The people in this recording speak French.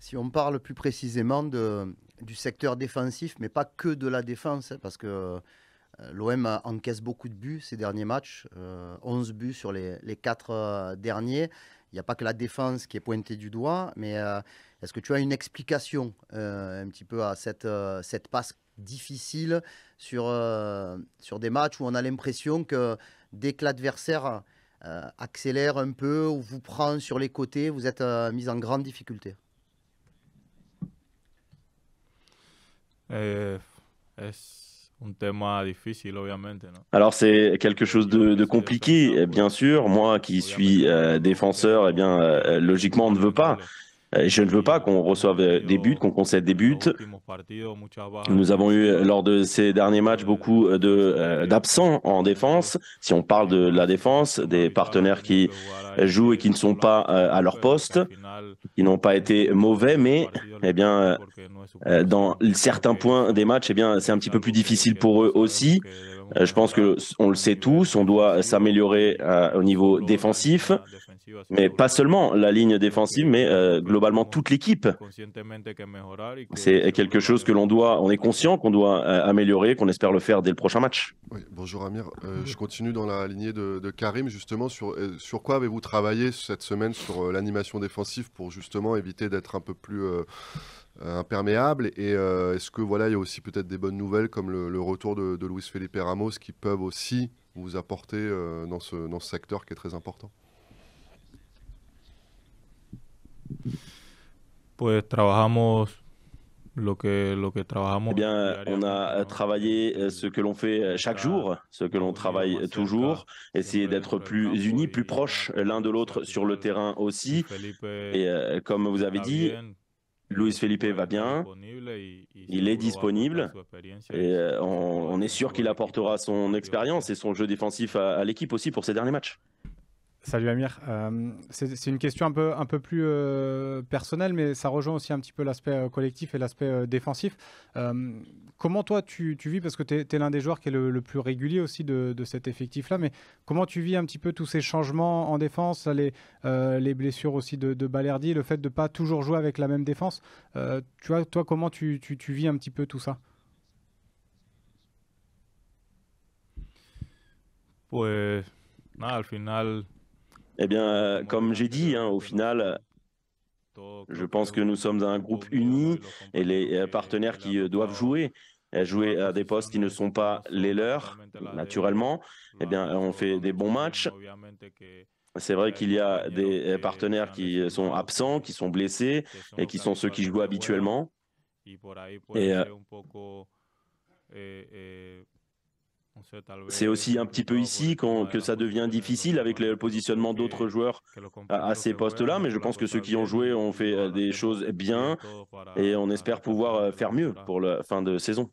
Si on parle plus précisément du secteur défensif, mais pas que de la défense, hein, parce que l'OM encaisse beaucoup de buts ces derniers matchs, 11 buts sur les 4 derniers. Il n'y a pas que la défense qui est pointée du doigt, mais est-ce que tu as une explication un petit peu à cette passe difficile sur des matchs où on a l'impression que dès que l'adversaire accélère un peu ou vous prend sur les côtés, vous êtes mis en grande difficulté? Eh, es un tema difícil, obviamente, ¿no? Alors c'est quelque Yo, chose yo de que soy defensa, compliqué, bien pues sûr. Moi qui suis obviamente no défenseur, quiero logiquement, on ne recibir veut pas. goles. Je ne veux pas Y qu'on hemos reçoive des buts, tenido qu'on concède des en buts. los últimos partidos muchas bajas Nous avons eu defensivas. lors de ces derniers matchs Pues beaucoup eso es lo d'absents en lo que défense. Si on parle de la défense, toma des ventaja, partenaires tenemos qui que jugar ahí jouent et qui ne a sont lado pas à contrario, leur pero que poste, al final qui n'ont pas été mauvais, los mais partidos eh los pierde bien, porque no es su dans posición. Y creo certains que points des matchs, eh bien, c'est un es petit peu plus algo difficile que pour todos eux sabemos aussi. que debemos Je pense mejorar que on le a sait tous, nivel on doit defensivo s'améliorer au no niveau solo la défensif, línea defensiva, mais sino pas seulement la ligne creo défensive, que mais es algo que globalement tenemos toute l'équipe. conscientemente que mejorar y que C'est quelque seguro lo chose que haremos l'on en los doit, on est siguientes conscient partidos. qu'on doit améliorer, qu'on espère le faire dès le prochain match. Oui, bonjour Amir. Je continue dans la lignée de Karim, justement, sur quoi avez-vous travaillé cette semaine sur l'animation défensive pour justement éviter d'être un peu plus imperméable et est-ce que voilà, il y a aussi peut-être des bonnes nouvelles comme le retour de Luis Felipe Ramos qui peuvent aussi vous apporter dans ce secteur qui est très important? Pues trabajamos lo que Eh trabajamos bien, on diariamente, a ¿no? travaillé ce que l'on fait chaque Estar jour, ce que l'on más unidos, travaille más toujours, cerca, essayer siempre d'être dentro del plus campo unis, plus y proches l'un de tratar de que al l'autre sur le final terrain Luis aussi. Felipe Et comme vous avez está dit, bien, Luis Felipe pues va está bien, disponible y il est seguro va a aportar disponible su experiencia et y su juego on est sûr defensivo qu'il al equipo apportera en los son partidos expérience et venideros. son jeu défensif à l'équipe aussi pour ces derniers matchs. Salut Amir. C'est une question un peu plus personnelle, mais ça rejoint aussi un petit peu l'aspect collectif et l'aspect défensif. Comment toi tu vis, parce que tu es l'un des joueurs qui est le plus régulier aussi de cet effectif-là, mais comment tu vis un petit peu tous ces changements en défense, les blessures aussi de Balerdi, le fait de ne pas toujours jouer avec la même défense? Tu vois, toi, comment tu vis un petit peu tout ça? Pues nada, al final Eh bien, como comme dije j'ai dit, au anteriormente, final, todo, je creo que es pense que nous sommes un grupo groupe unido, ¿no? uni Y los et compañeros les partenaires que le qui ha doivent tocado jouer jugar à des postes qui ne posiciones sont que pas no les son leurs, naturalmente las de ellos, naturellement, eh lo han bien, on fait lo han des bons hecho bien y matchs. obviamente C'est vrai que hay qu'il y a compañeros des que partenaires se han qui sont lesionado, absents, qui sont blessés que son et los qui que sont ceux qui jouent habitualmente juegan habituellement. y por ahí Et puede ser un poco, no sé, tal c'est vez aussi un petit peu complicado por ici el tema de que las ça devient posiciones de los difficile avec le jugadores, pero creo positionnement d'autres joueurs que los à compañeros ces que postes-là, juegan mais han je hecho las pense que ceux cosas qui ont bien joué ont y fait ahora des hacemos choses bien bien todos et on para espère rescatar pouvoir de faire los mieux errores. pour la fin de saison.